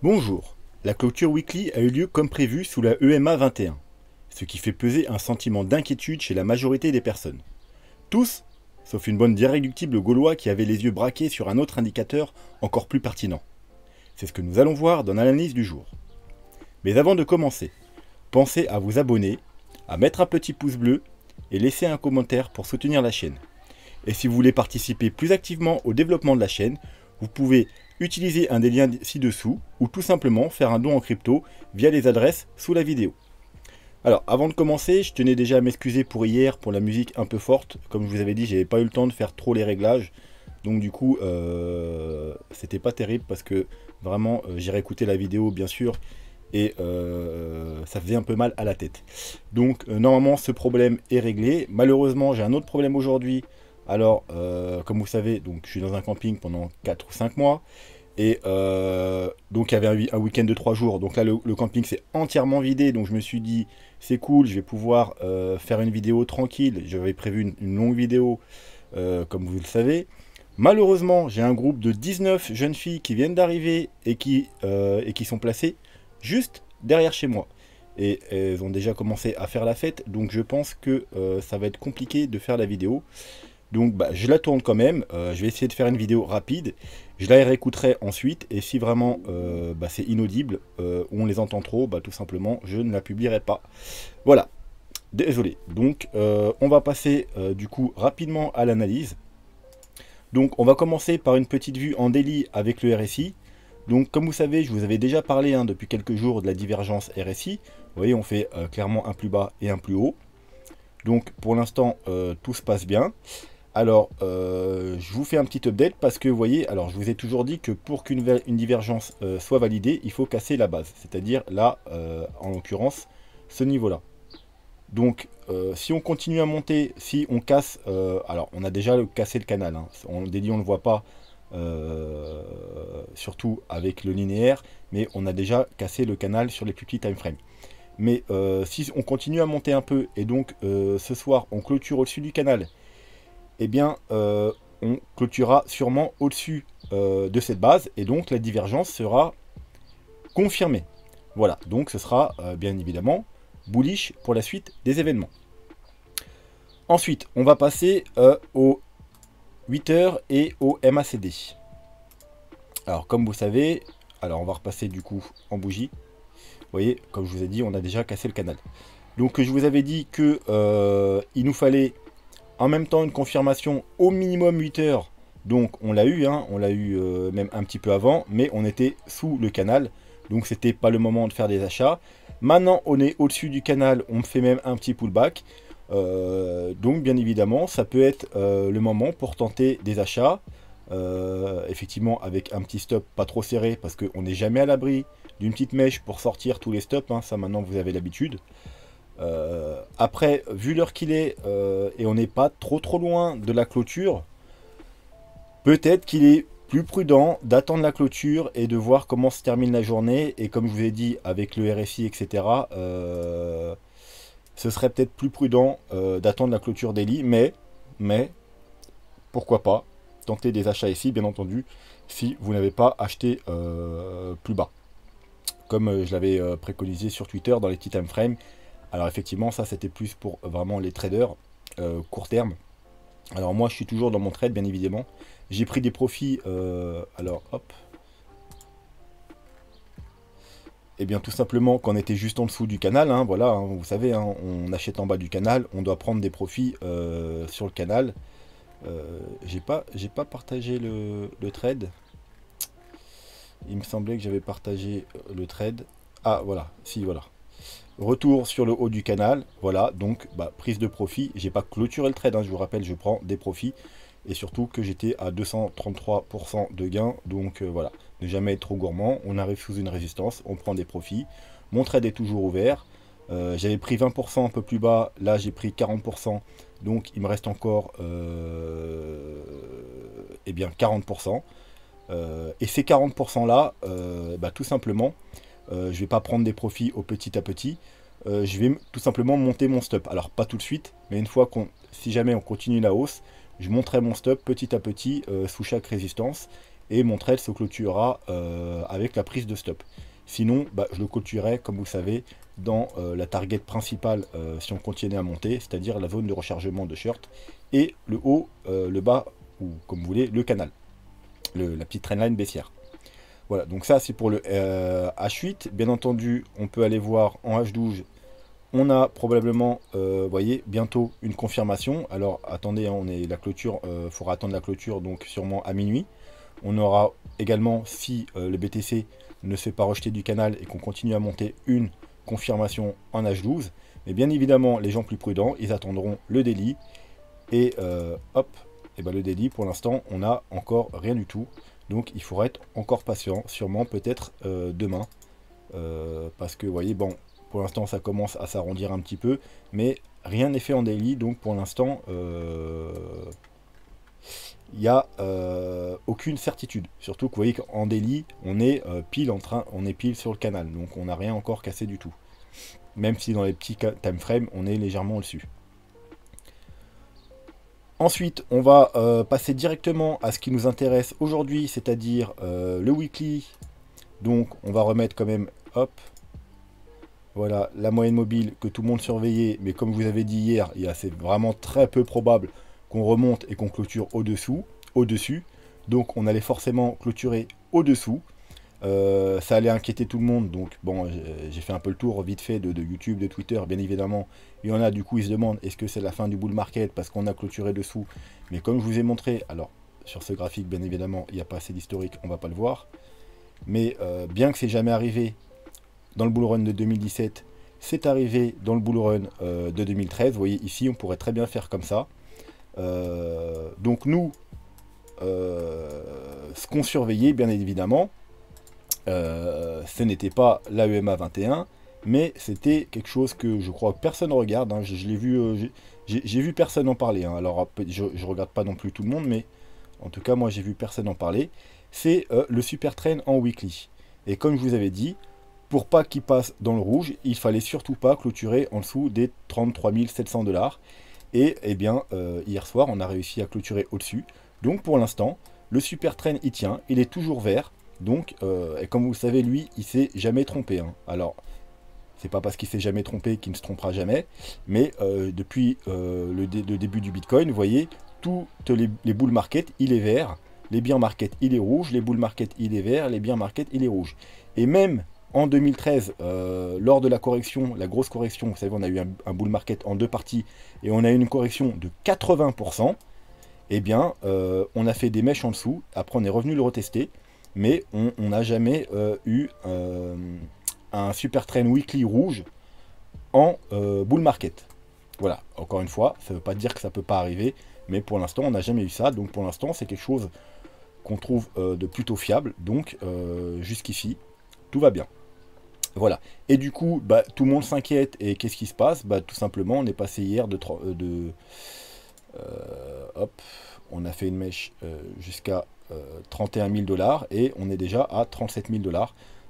Bonjour, la clôture weekly a eu lieu comme prévu sous la EMA 21, ce qui fait peser un sentiment d'inquiétude chez la majorité des personnes. Tous, sauf une bonne d'irréductibles gaulois qui avaient les yeux braqués sur un autre indicateur encore plus pertinent. C'est ce que nous allons voir dans l'analyse du jour. Mais avant de commencer, pensez à vous abonner, à mettre un petit pouce bleu et laisser un commentaire pour soutenir la chaîne. Et si vous voulez participer plus activement au développement de la chaîne, vous pouvez utiliser un des liens ci-dessous ou tout simplement faire un don en crypto via les adresses sous la vidéo. Alors avant de commencer, je tenais déjà à m'excuser pour hier pour la musique un peu forte. Comme je vous avais dit, j'avais pas eu le temps de faire trop les réglages. Donc du coup, c'était pas terrible parce que vraiment j'ai réécouté la vidéo bien sûr et ça faisait un peu mal à la tête. Donc normalement ce problème est réglé. Malheureusement j'ai un autre problème aujourd'hui. Alors, comme vous savez, donc, je suis dans un camping pendant 4 ou 5 mois. Et donc, il y avait un week-end de 3 jours. Donc là, le camping s'est entièrement vidé. Donc, je me suis dit, c'est cool, je vais pouvoir faire une vidéo tranquille. J'avais prévu une longue vidéo, comme vous le savez. Malheureusement, j'ai un groupe de 19 jeunes filles qui viennent d'arriver et qui sont placées juste derrière chez moi. Et elles ont déjà commencé à faire la fête. Donc, je pense que ça va être compliqué de faire la vidéo. Donc je la tourne quand même, je vais essayer de faire une vidéo rapide, je la réécouterai ensuite, et si vraiment c'est inaudible, ou on les entend trop, tout simplement je ne la publierai pas. Voilà, désolé. Donc on va passer du coup rapidement à l'analyse. Donc on va commencer par une petite vue en daily avec le RSI. Donc comme vous savez, je vous avais déjà parlé depuis quelques jours de la divergence RSI. Vous voyez, on fait clairement un plus bas et un plus haut. Donc pour l'instant tout se passe bien. Alors, je vous fais un petit update parce que vous voyez, alors je vous ai toujours dit que pour qu'une divergence soit validée, il faut casser la base. C'est-à-dire là, en l'occurrence, ce niveau-là. Donc, si on continue à monter, si on casse, alors on a déjà cassé le canal. Hein, on le délit, on ne le voit pas, surtout avec le linéaire, mais on a déjà cassé le canal sur les plus petits time frames. Mais si on continue à monter un peu, et donc ce soir, on clôture au-dessus du canal, eh bien, on clôturera sûrement au-dessus de cette base, et donc la divergence sera confirmée. Voilà, donc ce sera bien évidemment bullish pour la suite des événements. Ensuite, on va passer aux 8 heures et au MACD. Alors, comme vous savez, alors on va repasser du coup en bougie. Vous voyez, comme je vous ai dit, on a déjà cassé le canal. Donc, je vous avais dit que il nous fallait en même temps une confirmation au minimum 8 heures. Donc on l'a eu, hein, on l'a eu même un petit peu avant, mais on était sous le canal, donc c'était pas le moment de faire des achats. Maintenant on est au-dessus du canal, on fait même un petit pullback. Donc bien évidemment ça peut être le moment pour tenter des achats. Effectivement avec un petit stop pas trop serré, parce qu'on n'est jamais à l'abri d'une petite mèche pour sortir tous les stops, hein, ça maintenant vous avez l'habitude. Après, vu l'heure qu'il est, et on n'est pas trop loin de la clôture, peut-être qu'il est plus prudent d'attendre la clôture et de voir comment se termine la journée. Et comme je vous ai dit, avec le RSI, etc., ce serait peut-être plus prudent d'attendre la clôture daily, mais pourquoi pas tenter des achats ici, bien entendu, si vous n'avez pas acheté plus bas. Comme je l'avais préconisé sur Twitter dans les petits time frames. Alors effectivement, ça c'était plus pour vraiment les traders court terme. Alors moi je suis toujours dans mon trade bien évidemment. J'ai pris des profits, alors hop. Et bien tout simplement qu'on était juste en dessous du canal, hein, voilà, hein, vous savez, hein, on achète en bas du canal, on doit prendre des profits sur le canal. J'ai pas partagé le trade. Il me semblait que j'avais partagé le trade. Ah voilà, si voilà. Retour sur le haut du canal, voilà, donc prise de profit. J'ai pas clôturé le trade, hein, je vous rappelle, je prends des profits. Et surtout que j'étais à 233% de gain, donc voilà, ne jamais être trop gourmand. On arrive sous une résistance, on prend des profits. Mon trade est toujours ouvert. J'avais pris 20% un peu plus bas, là j'ai pris 40%, donc il me reste encore eh bien 40%. Et ces 40% là, tout simplement, je vais pas prendre des profits au petit à petit. Je vais tout simplement monter mon stop. Alors pas tout de suite, mais une fois si jamais on continue la hausse, je monterai mon stop petit à petit sous chaque résistance. et mon trade se clôturera avec la prise de stop. Sinon, je le clôturerai, comme vous le savez, dans la target principale si on continuait à monter, c'est-à-dire la zone de rechargement de short, et le haut, le bas, ou comme vous voulez, le canal, la petite trendline baissière. Voilà, donc ça c'est pour le H8. Bien entendu, on peut aller voir en H12. On a probablement, voyez, bientôt une confirmation. Alors attendez, hein, on est la clôture, il faudra attendre la clôture, donc sûrement à minuit. On aura également, si le BTC ne se fait pas rejeter du canal et qu'on continue à monter, une confirmation en H12. Mais bien évidemment, les gens plus prudents, ils attendront le daily. Et hop, et le daily, pour l'instant, on n'a encore rien du tout. Donc il faudra être encore patient, sûrement peut-être demain. Parce que, vous voyez, bon, pour l'instant, ça commence à s'arrondir un petit peu. Mais rien n'est fait en daily, donc pour l'instant, il n'y a aucune certitude. Surtout que vous voyez qu'en daily, on est pile sur le canal. Donc on n'a rien encore cassé du tout. Même si dans les petits time frames, on est légèrement au-dessus. Ensuite, on va passer directement à ce qui nous intéresse aujourd'hui, c'est-à-dire le weekly. Donc on va remettre quand même, hop, voilà, la moyenne mobile que tout le monde surveillait. Mais comme je vous avais dit hier, c'est vraiment très peu probable qu'on remonte et qu'on clôture au-dessus. Donc on allait forcément clôturer au-dessous. Ça allait inquiéter tout le monde, donc bon, j'ai fait un peu le tour vite fait de YouTube, de Twitter, bien évidemment. Il y en a, du coup, ils se demandent, est-ce que c'est la fin du bull market parce qu'on a clôturé dessous? Mais comme je vous ai montré, alors, sur ce graphique, bien évidemment, il n'y a pas assez d'historique, on va pas le voir. Mais bien que c'est jamais arrivé dans le bull run de 2017, c'est arrivé dans le bull run de 2013. Vous voyez, ici, on pourrait très bien faire comme ça. Donc nous, ce qu'on surveillait, bien évidemment, ce n'était pas l'AEMA 21, mais c'était quelque chose que je crois que personne ne regarde. Hein. Je l'ai vu, j'ai vu personne en parler. Hein. Alors je regarde pas non plus tout le monde, mais en tout cas moi j'ai vu personne en parler. C'est le super trend en weekly. Et comme je vous avais dit, pour pas qu'il passe dans le rouge, il fallait surtout pas clôturer en dessous des 33 700 $. Et eh bien hier soir on a réussi à clôturer au-dessus. Donc pour l'instant, le super trend il tient, il est toujours vert. Donc, et comme vous le savez, lui, il s'est jamais trompé. Hein. Alors, c'est pas parce qu'il s'est jamais trompé qu'il ne se trompera jamais. Mais depuis le début du Bitcoin, vous voyez, toutes les bull market, il est vert. Les bear market, il est rouge. Les bull market, il est vert. Les bear market, il est rouge. Et même en 2013, lors de la correction, la grosse correction, vous savez, on a eu un bull market en deux parties. Et on a eu une correction de 80%. Eh bien, on a fait des mèches en dessous. Après, on est revenu le retester. Mais on n'a jamais eu un super trend weekly rouge en bull market. Voilà, encore une fois, ça ne veut pas dire que ça ne peut pas arriver, mais pour l'instant, on n'a jamais eu ça. Donc pour l'instant, c'est quelque chose qu'on trouve de plutôt fiable. Donc jusqu'ici, tout va bien. Voilà. Et du coup, tout le monde s'inquiète. Et qu'est-ce qui se passe? Tout simplement, on est passé hier hop, on a fait une mèche jusqu'à 31 000 $ et on est déjà à 37 000 $.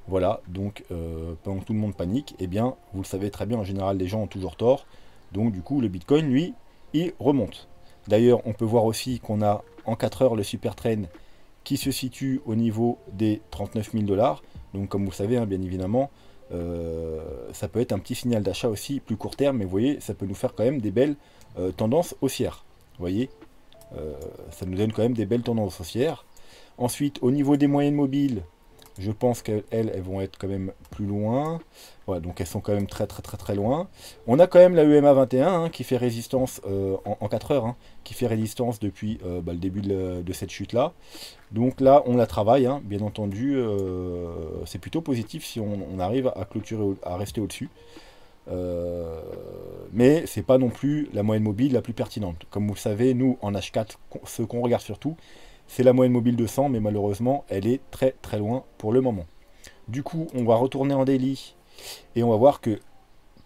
Voilà, donc pendant que tout le monde panique, eh bien, vous le savez très bien, en général, les gens ont toujours tort. Donc du coup, le Bitcoin, lui, il remonte. D'ailleurs, on peut voir aussi qu'on a en 4 heures le super trend qui se situe au niveau des 39 000 $. Donc comme vous le savez, hein, bien évidemment, ça peut être un petit signal d'achat aussi, plus court terme, mais vous voyez, ça peut nous faire quand même des belles tendances haussières. Vous voyez, ça nous donne quand même des belles tendances haussières. Ensuite, au niveau des moyennes mobiles, je pense qu'elles vont être quand même plus loin. Voilà, donc elles sont quand même très loin. On a quand même la EMA 21 hein, qui fait résistance en 4 heures, hein, qui fait résistance depuis le début de cette chute-là. Donc là, on la travaille, hein, bien entendu. C'est plutôt positif si on arrive à clôturer, à rester au-dessus. Mais c'est pas non plus la moyenne mobile la plus pertinente. Comme vous le savez, nous, en H4, ce qu'on regarde surtout, c'est la moyenne mobile de 100, mais malheureusement, elle est très loin pour le moment. Du coup, on va retourner en daily et on va voir que,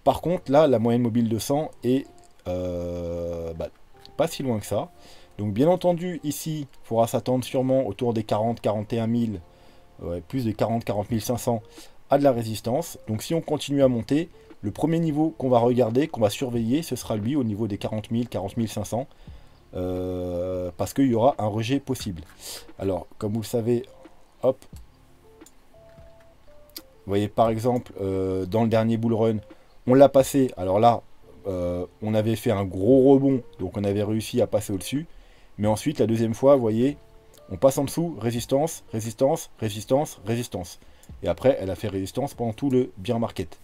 par contre, là, la moyenne mobile de 100 est pas si loin que ça. Donc, bien entendu, ici, il faudra s'attendre sûrement autour des 40-41 000, plus de 40-40 500 à de la résistance. Donc, si on continue à monter, le premier niveau qu'on va regarder, qu'on va surveiller, ce sera lui au niveau des 40 000, 40 500. parce qu'il y aura un rejet possible. Alors, comme vous le savez, hop, vous voyez par exemple, dans le dernier bull run, on l'a passé. Alors là, on avait fait un gros rebond, donc on avait réussi à passer au-dessus. Mais ensuite, la deuxième fois, vous voyez, on passe en dessous, résistance, résistance, résistance, résistance. Et après, elle a fait résistance pendant tout le bear market.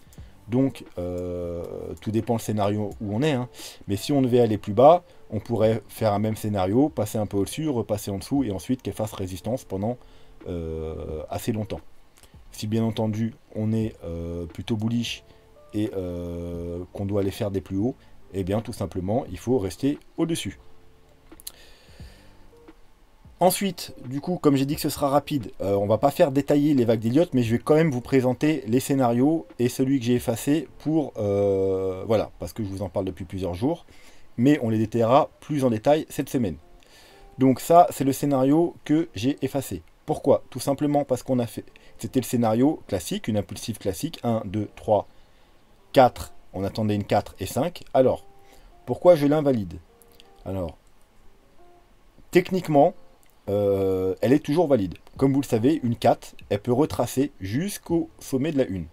Donc, tout dépend le scénario où on est. Hein. Mais si on devait aller plus bas, on pourrait faire un même scénario, passer un peu au-dessus, repasser en dessous, et ensuite qu'elle fasse résistance pendant assez longtemps. Si bien entendu, on est plutôt bullish et qu'on doit aller faire des plus hauts, eh bien tout simplement, il faut rester au-dessus. Ensuite, du coup, comme j'ai dit que ce sera rapide, on va pas faire détailler les vagues d'Elliott, mais je vais quand même vous présenter les scénarios et celui que j'ai effacé pour... voilà, parce que je vous en parle depuis plusieurs jours, mais on les détaillera plus en détail cette semaine. Donc ça, c'est le scénario que j'ai effacé. Pourquoi? Tout simplement parce qu'on a fait... C'était le scénario classique, une impulsive classique, 1, 2, 3, 4, on attendait une 4 et 5. Alors, pourquoi je l'invalide? Alors, techniquement... elle est toujours valide. Comme vous le savez, une 4, elle peut retracer jusqu'au sommet de la 1.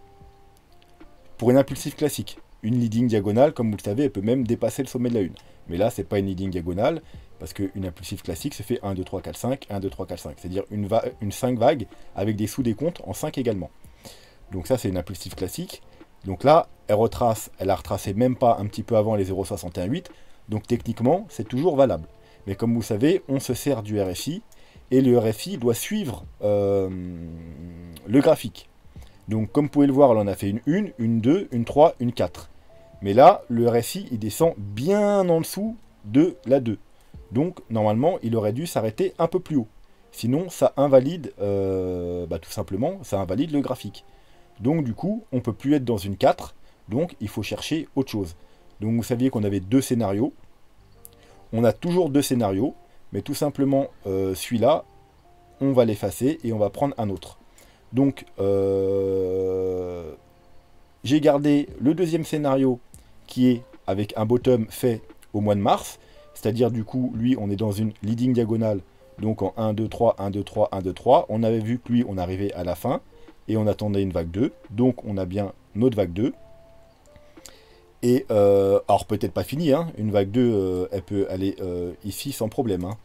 Pour une impulsive classique, une leading diagonale, comme vous le savez, elle peut même dépasser le sommet de la 1. Mais là, c'est pas une leading diagonale, parce qu'une impulsive classique se fait 1, 2, 3, 4, 5, 1, 2, 3, 4, 5. C'est-à-dire une 5 vagues avec des sous-décomptes en 5 également. Donc ça, c'est une impulsive classique. Donc là, elle retrace, elle a retracé même pas un petit peu avant les 0,618. Donc techniquement, c'est toujours valable. Mais comme vous savez, on se sert du RSI, et le RSI doit suivre le graphique. Donc comme vous pouvez le voir, là, on a fait une 1, une 2, une 3, une 4. Mais là, le RSI, il descend bien en dessous de la 2. Donc normalement, il aurait dû s'arrêter un peu plus haut. Sinon, ça invalide, tout simplement, ça invalide le graphique. Donc du coup, on ne peut plus être dans une 4, donc il faut chercher autre chose. Donc vous saviez qu'on avait deux scénarios. On a toujours deux scénarios, mais tout simplement, celui-là, on va l'effacer et on va prendre un autre. Donc, j'ai gardé le deuxième scénario qui est avec un bottom fait au mois de mars. C'est-à-dire, du coup, lui, on est dans une leading diagonale. Donc, en 1, 2, 3, 1, 2, 3, 1, 2, 3. On avait vu que lui, on arrivait à la fin. Et on attendait une vague 2. Donc, on a bien notre vague 2. Et, alors peut-être pas fini, hein, une vague 2, elle peut aller ici sans problème. Hein.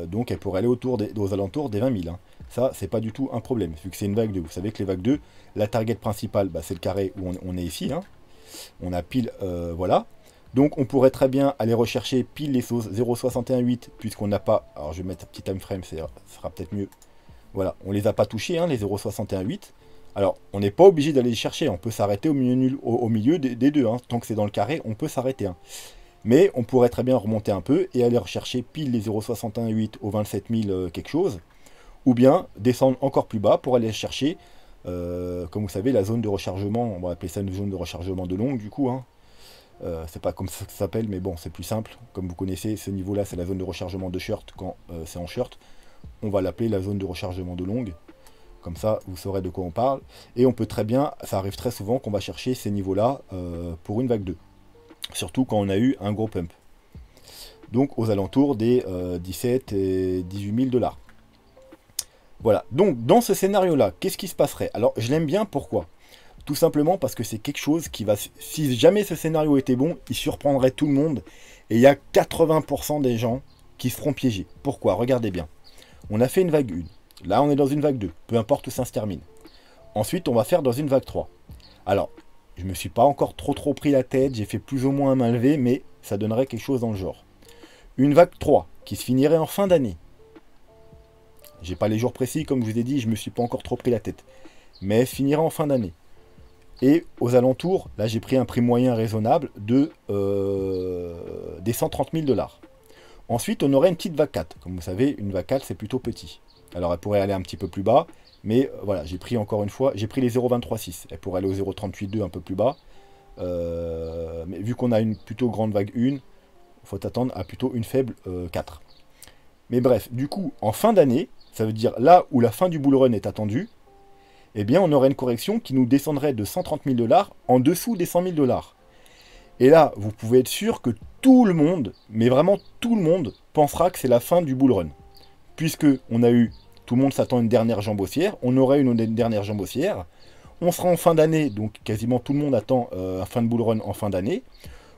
Donc elle pourrait aller aux alentours des 20 000. Hein. Ça, c'est pas du tout un problème, vu que c'est une vague 2. Vous savez que les vagues 2, la target principale, c'est le carré où on est ici. Hein. On a pile, voilà. Donc on pourrait très bien aller rechercher pile les 0,618, puisqu'on n'a pas... Alors je vais mettre un petit time frame, ça sera peut-être mieux. Voilà, on les a pas touchés, hein, les 0,618. Alors, on n'est pas obligé d'aller les chercher, on peut s'arrêter au milieu des deux. Hein. Tant que c'est dans le carré, on peut s'arrêter. Hein. Mais on pourrait très bien remonter un peu et aller rechercher pile les 0,618 au 27 000 quelque chose. Ou bien descendre encore plus bas pour aller chercher, comme vous savez, la zone de rechargement. On va appeler ça une zone de rechargement de longue du coup. Hein. C'est pas comme ça que ça s'appelle, mais bon, c'est plus simple. Comme vous connaissez, ce niveau-là, c'est la zone de rechargement de short quand c'est en short. On va l'appeler la zone de rechargement de longue. Comme ça, vous saurez de quoi on parle. Et on peut très bien, ça arrive très souvent qu'on va chercher ces niveaux-là pour une vague 2. Surtout quand on a eu un gros pump. Donc aux alentours des 17 et 18 000 $. Voilà. Donc dans ce scénario-là, qu'est-ce qui se passerait? Alors je l'aime bien, pourquoi? Tout simplement parce que c'est quelque chose qui va... Si jamais ce scénario était bon, il surprendrait tout le monde. Et il y a 80% des gens qui se feront piéger. Pourquoi? Regardez bien. On a fait une vague 1. Là, on est dans une vague 2, peu importe où ça se termine. Ensuite, on va faire dans une vague 3. Alors, je me suis pas encore trop pris la tête, j'ai fait plus ou moins un main levée, mais ça donnerait quelque chose dans le genre. Une vague 3, qui se finirait en fin d'année. J'ai pas les jours précis, comme je vous ai dit, je me suis pas encore trop pris la tête. Mais elle finirait en fin d'année. Et aux alentours, là j'ai pris un prix moyen raisonnable de des 130 000 $. Ensuite, on aurait une petite vague 4. Comme vous savez, une vague 4, c'est plutôt petit. Alors, elle pourrait aller un petit peu plus bas. Mais voilà, j'ai pris encore une fois, j'ai pris les 0,236. Elle pourrait aller au 0,382 un peu plus bas. Mais vu qu'on a une plutôt grande vague 1, il faut attendre à plutôt une faible 4. Mais bref, du coup, en fin d'année, ça veut dire là où la fin du bull run est attendue, eh bien, on aurait une correction qui nous descendrait de 130 000 $ en dessous des 100 000 $. Et là, vous pouvez être sûr que tout le monde, mais vraiment tout le monde, pensera que c'est la fin du bull run. Puisque on a eu, tout le monde s'attend à une dernière jambe haussière, on aurait une dernière jambe haussière, on sera en fin d'année, donc quasiment tout le monde attend un fin de bull run en fin d'année.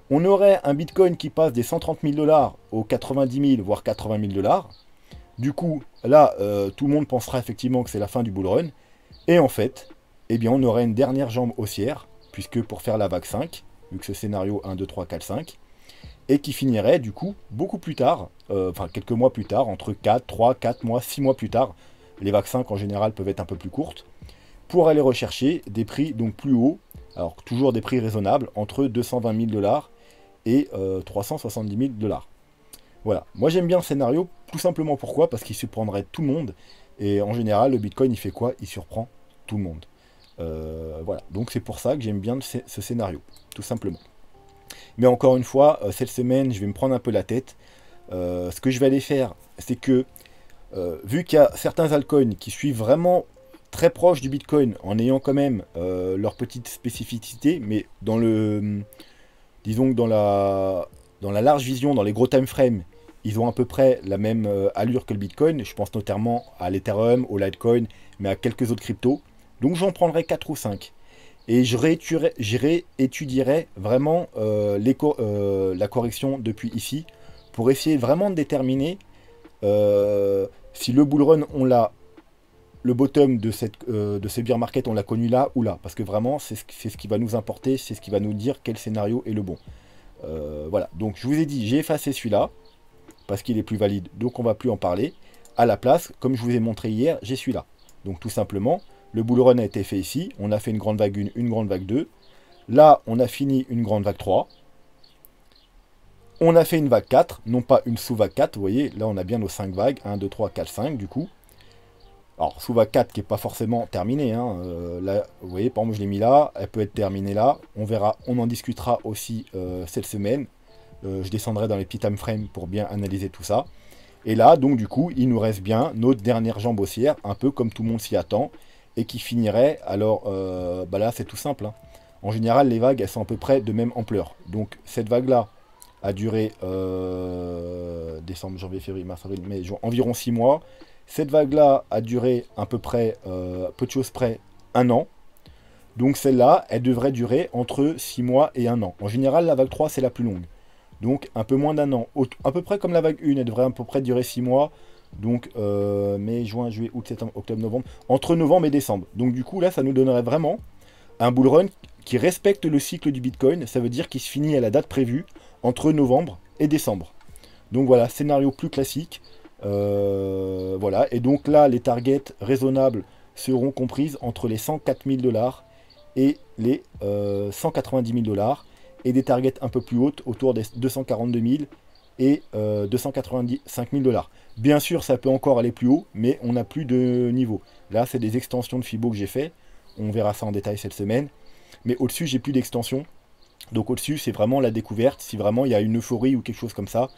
On aurait un Bitcoin qui passe des 130 000 $ aux 90 000, voire 80 000 $. Du coup, là, tout le monde pensera effectivement que c'est la fin du bull run. Et en fait, eh bien, on aurait une dernière jambe haussière, puisque pour faire la vague 5, vu que ce scénario 1, 2, 3, 4, 5, et qui finirait du coup beaucoup plus tard, enfin quelques mois plus tard, entre 4, 3, 4 mois, 6 mois plus tard, les vagues 5 en général peuvent être un peu plus courtes, pour aller rechercher des prix donc plus hauts, alors toujours des prix raisonnables, entre 220 000 $ et 370 000 $. Voilà, moi j'aime bien le scénario, tout simplement pourquoi? Parce qu'il surprendrait tout le monde, et en général le Bitcoin il fait quoi? Il surprend tout le monde. Voilà, donc c'est pour ça que j'aime bien ce scénario, tout simplement. Mais encore une fois, cette semaine je vais me prendre un peu la tête. Ce que je vais aller faire, c'est que, vu qu'il y a certains altcoins qui suivent vraiment très proche du Bitcoin, en ayant quand même leur petite spécificité, mais dans le, disons que dans la large vision, dans les gros time frames, ils ont à peu près la même allure que le Bitcoin. Je pense notamment à l'Ethereum, au Litecoin, mais à quelques autres cryptos. Donc j'en prendrai 4 ou 5. Et je réétudierai vraiment la correction depuis ici, pour essayer vraiment de déterminer si le bull run, on l'a, le bottom de ce bear market, on l'a connu là ou là. Parce que vraiment, c'est ce qui va nous importer, c'est ce qui va nous dire quel scénario est le bon. Voilà, donc je vous ai dit, j'ai effacé celui-là, parce qu'il est plus valide, donc on va plus en parler. À la place, comme je vous ai montré hier, j'ai celui-là. Donc tout simplement, le bull run a été fait ici, on a fait une grande vague 1, une grande vague 2. Là, on a fini une grande vague 3. On a fait une vague 4, non pas une sous-vague 4, vous voyez, là on a bien nos 5 vagues, 1, 2, 3, 4, 5 du coup. Alors, sous-vague 4 qui n'est pas forcément terminée, hein. Là, vous voyez, par exemple, je l'ai mis là, elle peut être terminée là, on verra, on en discutera aussi cette semaine. Je descendrai dans les petits time frames pour bien analyser tout ça. Et là, donc du coup, il nous reste bien notre dernière jambe haussière, un peu comme tout le monde s'y attend, et qui finirait, alors, bah là, c'est tout simple, hein. En général, les vagues, elles sont à peu près de même ampleur. Donc, cette vague-là a duré décembre, janvier, février, mars, avril, mai, juin, environ 6 mois. Cette vague-là a duré à peu près, peu de choses près, 1 an. Donc celle-là, elle devrait durer entre 6 mois et 1 an. En général, la vague 3, c'est la plus longue. Donc un peu moins d'1 an. À peu près comme la vague 1, elle devrait à peu près durer 6 mois. Donc mai, juin, juillet, août, septembre, octobre, novembre. Entre novembre et décembre. Donc du coup, là, ça nous donnerait vraiment un bull run qui respecte le cycle du Bitcoin. Ça veut dire qu'il se finit à la date prévue entre novembre et décembre. Donc voilà, scénario plus classique. Voilà, et donc là, les targets raisonnables seront comprises entre les 104 000 $ et les 190 000 $, et des targets un peu plus hautes autour des 242 000 et 295 000 $. Bien sûr, ça peut encore aller plus haut, mais on n'a plus de niveau. Là, c'est des extensions de Fibo que j'ai fait. On verra ça en détail cette semaine. Mais au-dessus, j'ai plus d'extension. Donc au-dessus, c'est vraiment la découverte, si vraiment il y a une euphorie ou quelque chose comme ça.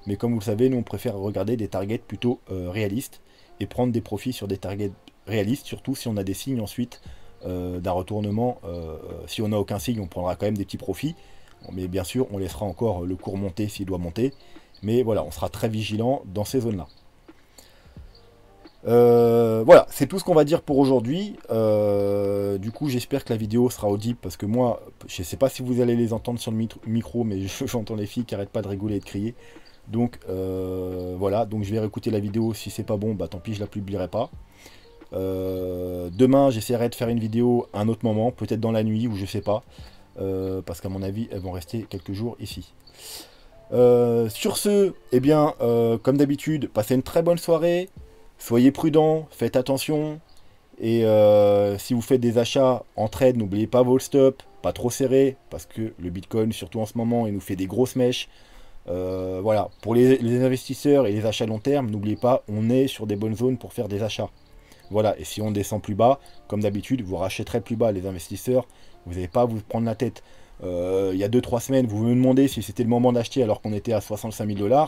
Mais comme vous le savez, nous on préfère regarder des targets plutôt réalistes et prendre des profits sur des targets réalistes, surtout si on a des signes ensuite d'un retournement. Si on n'a aucun signe, on prendra quand même des petits profits. Mais bien sûr, on laissera encore le cours monter s'il doit monter. Mais voilà, on sera très vigilant dans ces zones-là. Voilà, c'est tout ce qu'on va dire pour aujourd'hui. Du coup, j'espère que la vidéo sera audible parce que moi, je ne sais pas si vous allez les entendre sur le micro, mais j'entends les filles qui n'arrêtent pas de rigoler et de crier. Donc voilà, donc je vais réécouter la vidéo. Si c'est pas bon, bah tant pis, je la publierai pas. Demain, j'essaierai de faire une vidéo à un autre moment, peut-être dans la nuit ou je sais pas, parce qu'à mon avis, elles vont rester quelques jours ici. Sur ce, eh bien, comme d'habitude, passez une très bonne soirée. Soyez prudents, faites attention. Et si vous faites des achats en trade, n'oubliez pas vos stops, pas trop serrés, parce que le Bitcoin, surtout en ce moment, il nous fait des grosses mèches. Voilà, pour les investisseurs et les achats long terme, n'oubliez pas, on est sur des bonnes zones pour faire des achats. Voilà, et si on descend plus bas, comme d'habitude, vous rachèterez plus bas les investisseurs, vous n'avez pas à vous prendre la tête. Il y a 2-3 semaines, vous me demandez si c'était le moment d'acheter alors qu'on était à 65 000 $.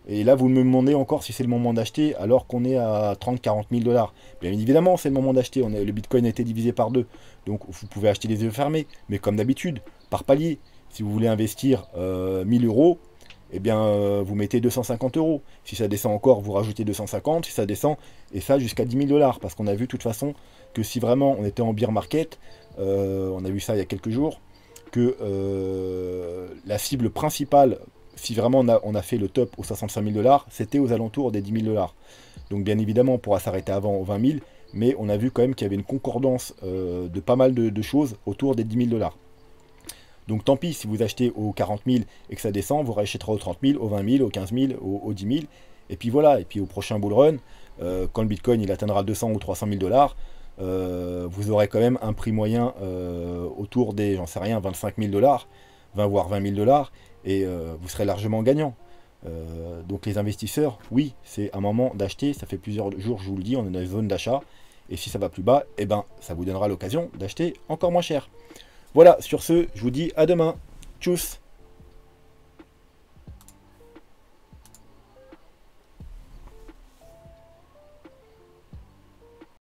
Et là, vous me demandez encore si c'est le moment d'acheter alors qu'on est à 30-40 000 $. Bien évidemment, c'est le moment d'acheter. Le Bitcoin a été divisé par 2. Donc, vous pouvez acheter les yeux fermés. Mais comme d'habitude, par palier. Si vous voulez investir 1000 euros, eh bien, vous mettez 250 euros. Si ça descend encore, vous rajoutez 250. Si ça descend, et ça jusqu'à 10 000 dollars. Parce qu'on a vu de toute façon que si vraiment on était en bear market, on a vu ça il y a quelques jours, que la cible principale, si vraiment on a fait le top aux 65 000 dollars, c'était aux alentours des 10 000 dollars. Donc bien évidemment, on pourra s'arrêter avant aux 20 000, mais on a vu quand même qu'il y avait une concordance de pas mal de choses autour des 10 000 dollars. Donc tant pis si vous achetez aux 40 000 et que ça descend, vous rachèterez aux 30 000, aux 20 000, aux 15 000, aux 10 000. Et puis voilà, et puis au prochain bull run, quand le Bitcoin il atteindra 200 ou 300 000 dollars, vous aurez quand même un prix moyen autour des, j'en sais rien, 25 000 dollars, 20 voire 20 000 dollars, et vous serez largement gagnant. Donc les investisseurs, oui, c'est un moment d'acheter, ça fait plusieurs jours, je vous le dis, on est dans une zone d'achat, et si ça va plus bas, eh ben, ça vous donnera l'occasion d'acheter encore moins cher. Voilà, sur ce, je vous dis à demain. Tchuss!